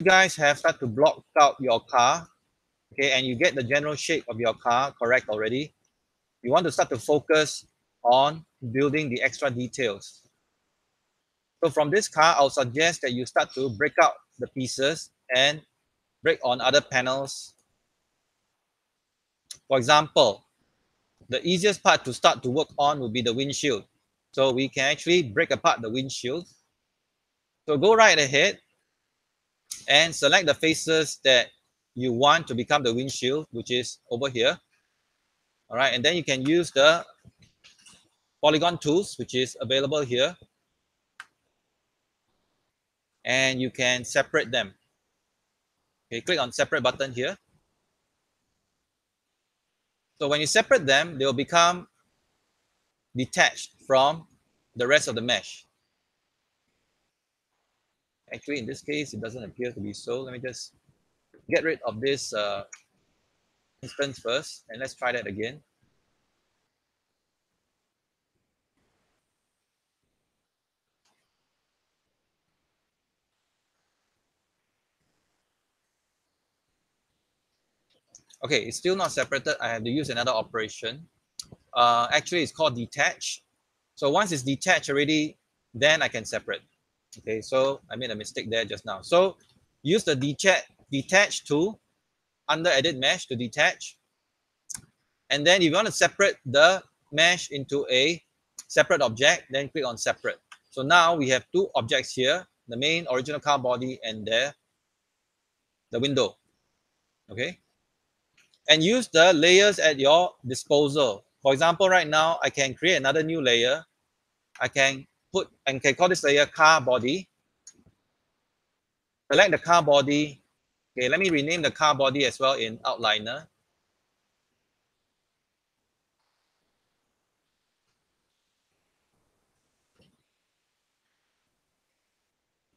You guys have started to block out your car, okay, and you get the general shape of your car correct already. You want to start to focus on building the extra details. So from this car, I'll suggest that you start to break out the pieces and break on other panels. For example, the easiest part to start to work on would be the windshield. So we can actually break apart the windshield. So go right ahead and select the faces that you want to become the windshield, which is over here. All right, and then you can use the polygon tools, which is available here, and you can separate them. Okay, click on separate button here. So when you separate them, they will become detached from the rest of the mesh. Actually, in this case, it doesn't appear to be so. Let me just get rid of this instance first, and let's try that again. Okay, it's still not separated. I have to use another operation. Actually, it's called detach. So once it's detached already, then I can separate. Okay, so I made a mistake there just now. So use the detach tool under edit mesh to detach. And then if you want to separate the mesh into a separate object, then click on separate. So now we have two objects here, the main original car body and the window. Okay. And use the layers at your disposal. For example, right now I can create another new layer. I can put and can call this layer car body. Select the car body. Okay, let me rename the car body as well in outliner.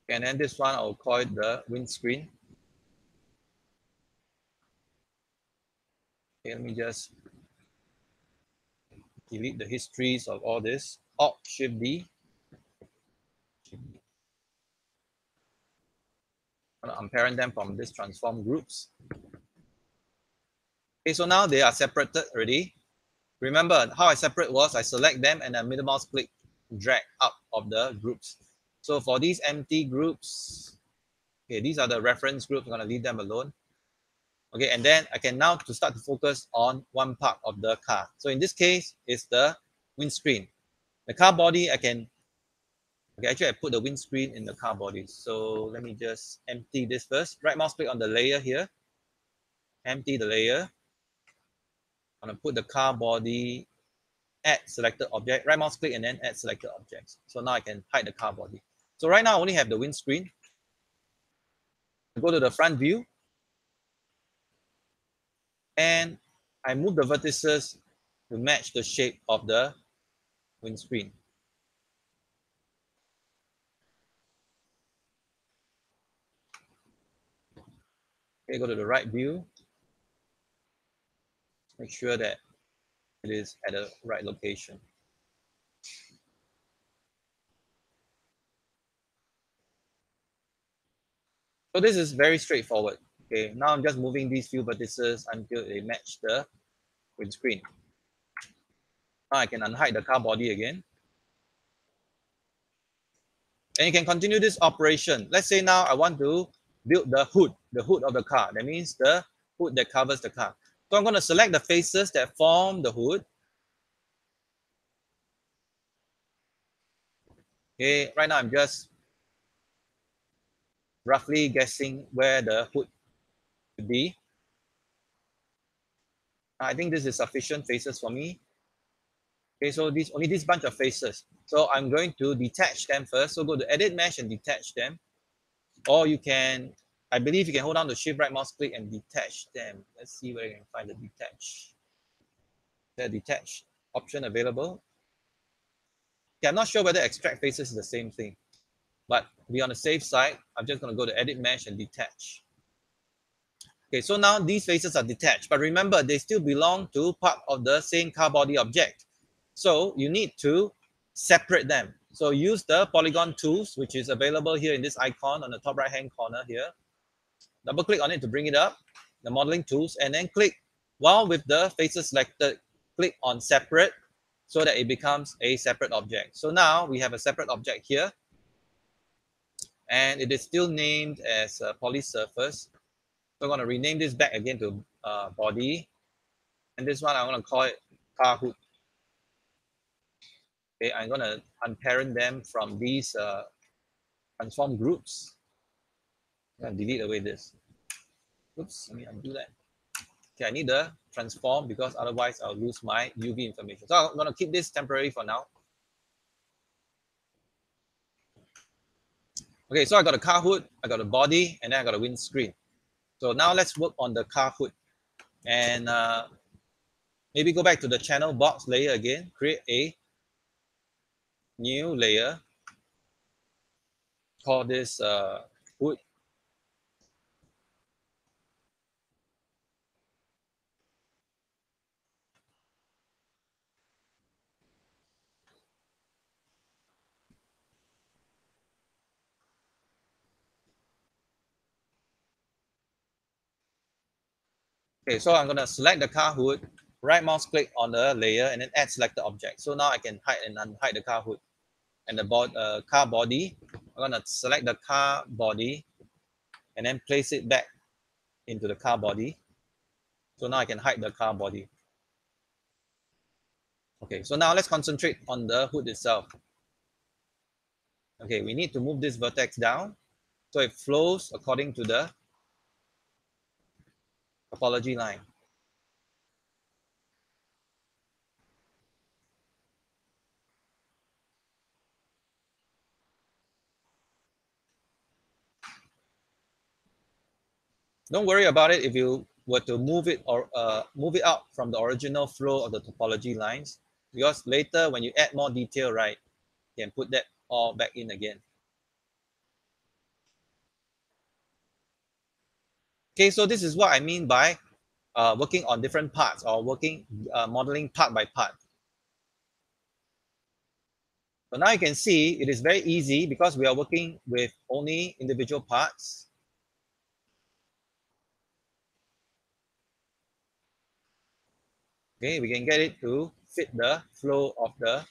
And then this one I'll call it the windscreen. Okay, let me just delete the histories of all this. Alt Shift D. I'm unparent them from this transform groups. Okay, so now they are separated already. Remember how I separate was I select them and then middle mouse click, drag out of the groups. So for these empty groups, okay, these are the reference groups. I'm going to leave them alone. Okay, and then I can now to start to focus on one part of the car. So in this case, it's the windscreen. The car body, I can, okay, actually I put the windscreen in the car body. So let me just empty this first. Right mouse click on the layer here, empty the layer. I'm gonna put the car body, add selected object, right mouse click and then add selected objects. So now I can hide the car body. So right now I only have the windscreen. Go to the front view and I move the vertices to match the shape of the windscreen. Okay, go to the right view. Make sure that it is at the right location. So this is very straightforward. Okay, now I'm just moving these few vertices until they match the windscreen. Now I can unhide the car body again. And you can continue this operation. Let's say now I want to build the hood of the car. That means the hood that covers the car. So I'm going to select the faces that form the hood. Okay, right now I'm just roughly guessing where the hood should be. I think this is sufficient faces for me. Okay, so only this bunch of faces. So I'm going to detach them first. So go to edit mesh and detach them. Or you can, I believe you can hold down the shift right mouse click and detach them. Let's see where you can find the detach. The detach option available. Okay, I'm not sure whether extract faces is the same thing, but to be on the safe side, I'm just going to go to edit mesh and detach. Okay, so now these faces are detached, but remember they still belong to part of the same car body object. So you need to separate them. So use the polygon tools, which is available here in this icon on the top right hand corner here. Double click on it to bring it up, the modeling tools, and then click, while with the faces selected, click on separate so that it becomes a separate object. So now we have a separate object here, and it is still named as poly surface. So I'm going to rename this back again to body, and this one I'm going to call it car hood. Okay, I'm going to unparent them from these transform groups. I'm going to delete away this. Oops, let me undo that. Okay, I need the transform because otherwise I'll lose my UV information. So I'm going to keep this temporary for now. Okay, so I got a car hood, I got a body, and then I got a windscreen. So now let's work on the car hood. And maybe go back to the channel box layer again, create a new layer, call this hood. Okay, so I'm going to select the car hood, right mouse click on the layer, and then add selected object. So now I can hide and unhide the car hood. And the car body, I'm going to select the car body and then place it back into the car body. So now I can hide the car body. Okay, so now let's concentrate on the hood itself. Okay, we need to move this vertex down so it flows according to the topology line. Don't worry about it if you were to move it or move it out from the original flow of the topology lines, because later when you add more detail, right, you can put that all back in again. Okay, so this is what I mean by working on different parts or modeling part by part. So now you can see it is very easy because we are working with only individual parts. Okay, we can get it to fit the flow of the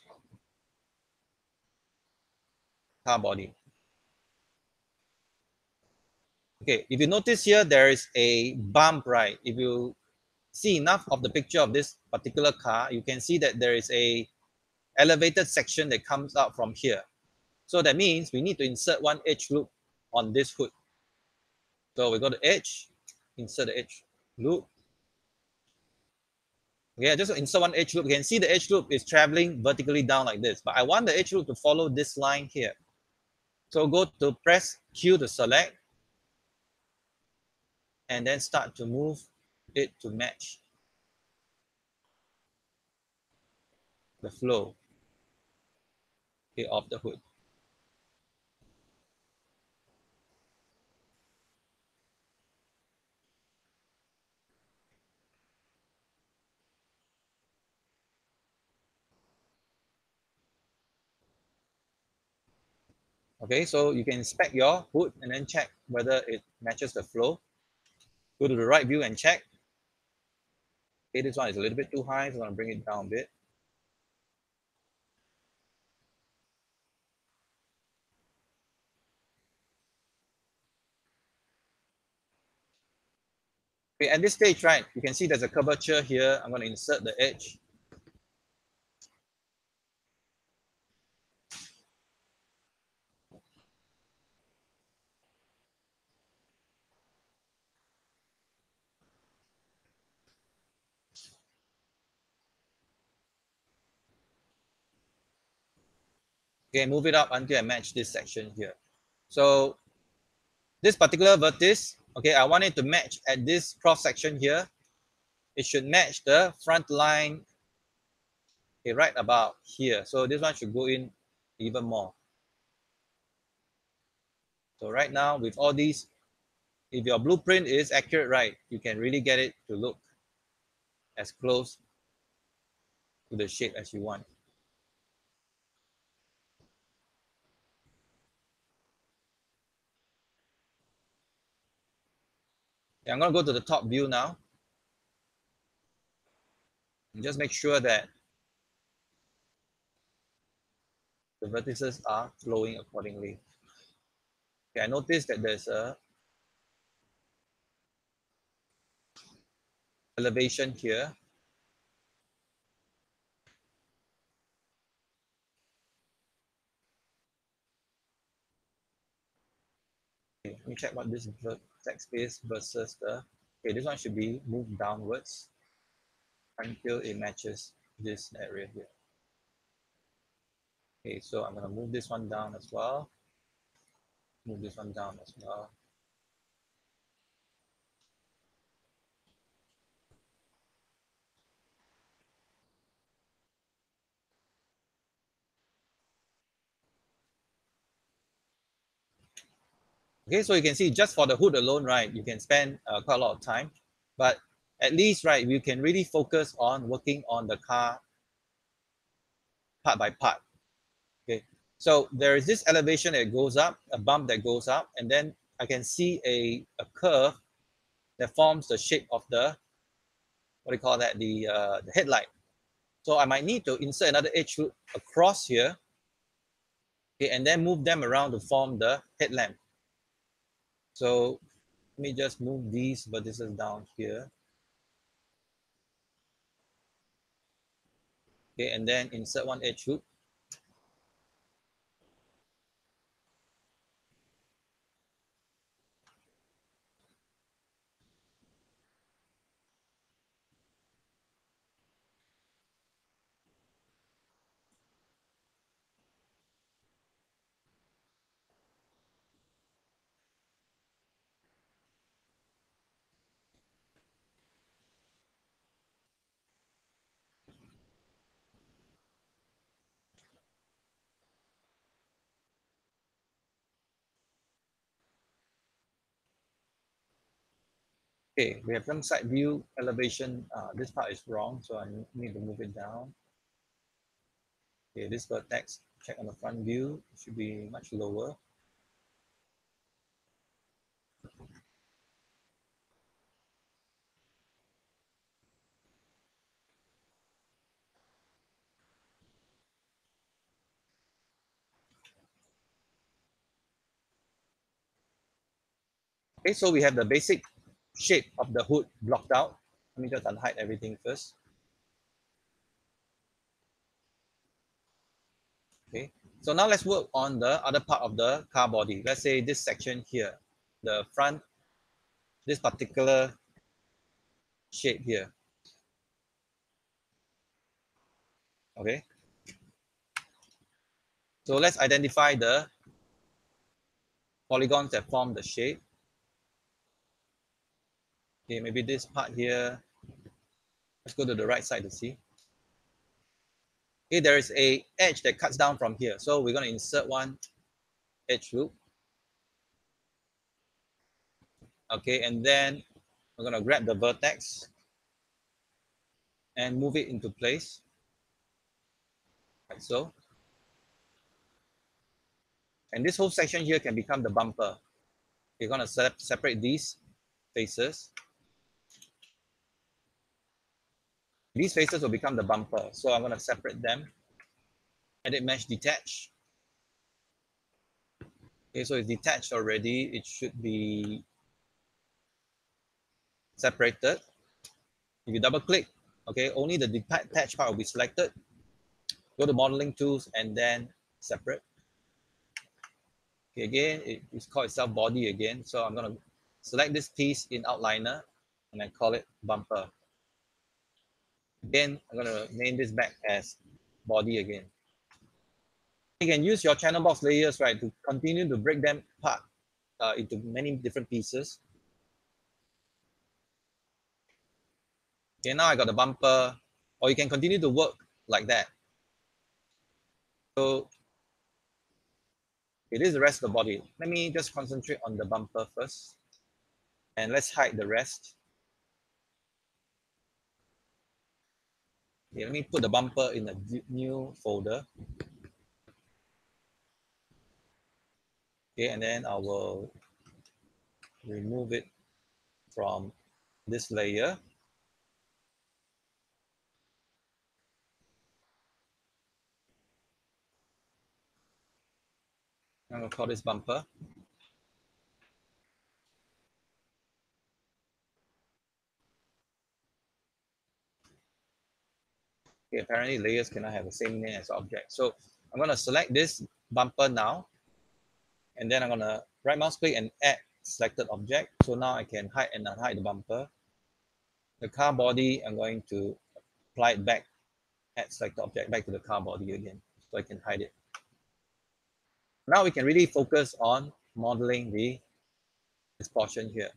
car body. Okay, if you notice here, there is a bump, right? If you see enough of the picture of this particular car, you can see that there is a elevated section that comes out from here. So that means we need to insert one edge loop on this hood. So we go to edge, insert the edge loop. Okay, just insert one edge loop. You can see the edge loop is traveling vertically down like this, but I want the edge loop to follow this line here. So go to press Q to select, and then start to move it to match the flow, okay, of the hood. Okay, so you can inspect your hood and then check whether it matches the flow. Go to the right view and check. Okay, this one is a little bit too high, so I'm going to bring it down a bit. Okay, at this stage, right, you can see there's a curvature here. I'm going to insert the edge. Okay, move it up until I match this section here. So this particular vertex, okay, I want it to match at this cross section here. It should match the front line, okay, right about here. So this one should go in even more. So right now with all these, if your blueprint is accurate, right, you can really get it to look as close to the shape as you want. Okay, I'm going to go to the top view now. And just make sure that the vertices are flowing accordingly. Okay, I noticed that there's a elevation here. Okay, let me check what this vertex space versus the. Okay, this one should be moved downwards until it matches this area here. Okay, so I'm going to move this one down as well. Move this one down as well. Okay, so you can see just for the hood alone, right, you can spend quite a lot of time, but at least, right, you can really focus on working on the car part by part. Okay, so there is this elevation that goes up, a bump that goes up, and then I can see a curve that forms the shape of the, what do you call that, the headlight. So I might need to insert another edge loop across here, okay, and then move them around to form the headlamp. So let me just move these vertices down here. Okay, and then insert one edge loop. Okay, we have some side view elevation. This part is wrong, so I need to move it down. Okay, this vertex, check on the front view, it should be much lower. Okay, so we have the basic shape of the hood blocked out. Let me just unhide everything first. Okay, so now let's work on the other part of the car body. Let's say this section here, the front, this particular shape here. Okay, so let's identify the polygons that form the shape. Okay, maybe this part here. Let's go to the right side to see. Okay, there is a edge that cuts down from here. So we're going to insert one edge loop. Okay, and then we're going to grab the vertex and move it into place, like so. And this whole section here can become the bumper. You're going to separate these faces. These faces will become the bumper. So I'm going to separate them. Edit mesh detach. Okay, so it's detached already. It should be separated. If you double click, okay, only the detached part will be selected. Go to modeling tools and then separate. Okay, again, it's called itself body again. So I'm going to select this piece in outliner and then call it bumper. Again, I'm going to name this back as body again. You can use your channel box layers, right, to continue to break them apart into many different pieces. Okay, now I got the bumper, or you can continue to work like that. So it is the rest of the body. Let me just concentrate on the bumper first. And let's hide the rest. Okay, let me put the bumper in a new folder. Okay, and then I will remove it from this layer. I'm going to call this bumper. Okay, apparently layers cannot have the same name as object. So I'm going to select this bumper now, and then I'm going to right mouse click and add selected object. So now I can hide and unhide the bumper. The car body, I'm going to apply it back, add selected object back to the car body again, so I can hide it. Now we can really focus on modeling this portion here.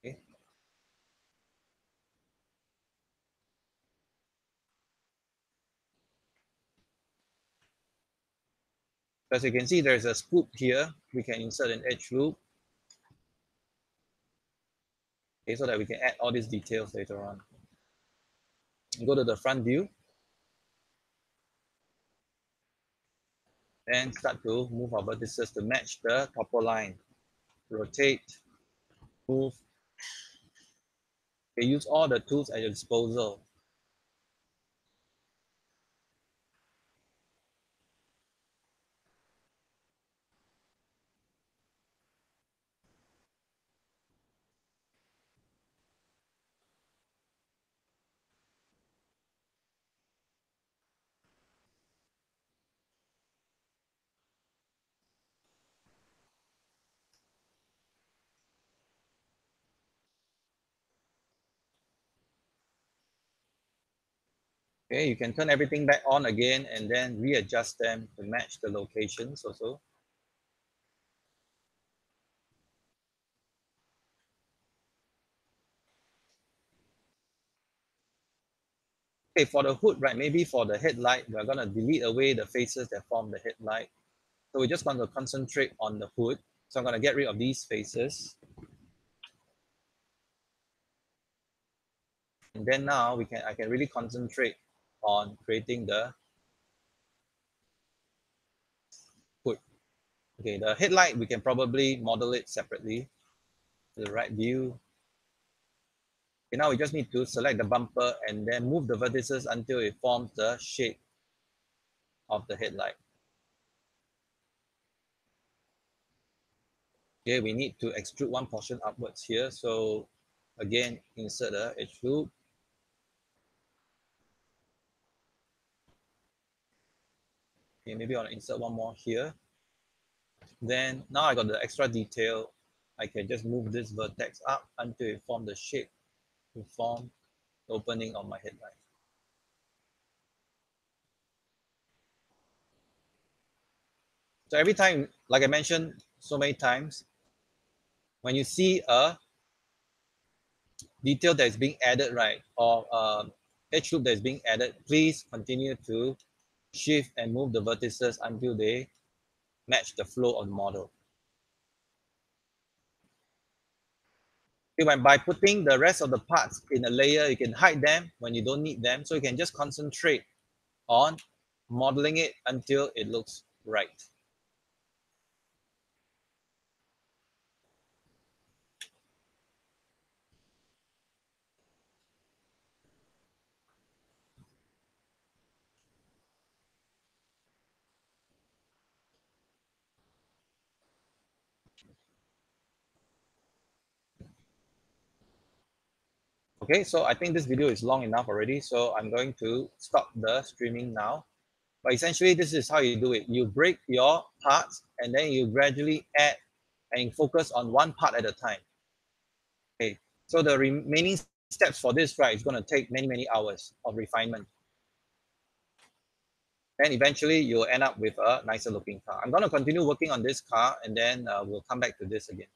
Okay. As you can see, there's a spook here. We can insert an edge loop. Okay, so that we can add all these details later on. Go to the front view and start to move our vertices to match the topo line. Rotate, move. Okay, use all the tools at your disposal. Okay, you can turn everything back on again and then readjust them to match the locations also. Okay, for the hood, right, maybe for the headlight, we're going to delete away the faces that form the headlight. So we're just going to concentrate on the hood. So I'm going to get rid of these faces. And then now I can really concentrate on creating the hood. Okay, the headlight, we can probably model it separately to the right view. Okay, now we just need to select the bumper and then move the vertices until it forms the shape of the headlight. Okay, we need to extrude one portion upwards here. So again, insert the edge loop. Okay, maybe I'll insert one more here. Then now I got the extra detail. I can just move this vertex up until it forms the shape to form the opening of my headlight. So every time, like I mentioned so many times, when you see a detail that is being added, right, or edge loop that is being added, please continue to shift and move the vertices until they match the flow of the model. Okay, by putting the rest of the parts in a layer, you can hide them when you don't need them. So you can just concentrate on modeling it until it looks right. Okay, so I think this video is long enough already, so I'm going to stop the streaming now. But essentially, this is how you do it. You break your parts and then you gradually add and focus on one part at a time. Okay, so the remaining steps for this, right, is going to take many, many hours of refinement. And eventually you'll end up with a nicer looking car. I'm going to continue working on this car and then we'll come back to this again.